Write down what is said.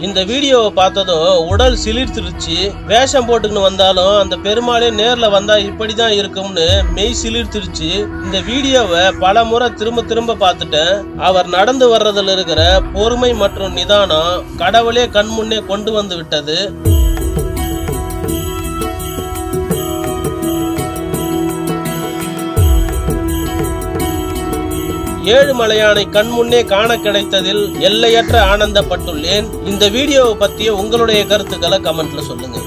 இந்த வீடியோவை பார்த்ததும் உடல் சிலிர்த்துருச்சு. வேஷம் போட்டுக்கின்னு வந்தாலும் அந்த பெருமாளே நேர்ல வந்தா இப்படிதான் இருக்கும்னு மெய் சிலிர்த்துருச்சு. இந்த வீடியோவை பல முறை திரும்ப திரும்ப பார்த்துட்டேன். அவர் நடந்து வர்றதுல இருக்கிற பொறுமை மற்றும் நிதானம் கடவுளே கண் முன்னே கொண்டு வந்து விட்டது. ஏழுமலையானை கண் முன்னே காண கிடைத்ததில் எல்லையற்ற ஆனந்தப்பட்டுள்ளேன். இந்த வீடியோவை பத்தி உங்களுடைய கருத்துக்களை கமெண்ட்ல சொல்லுங்க.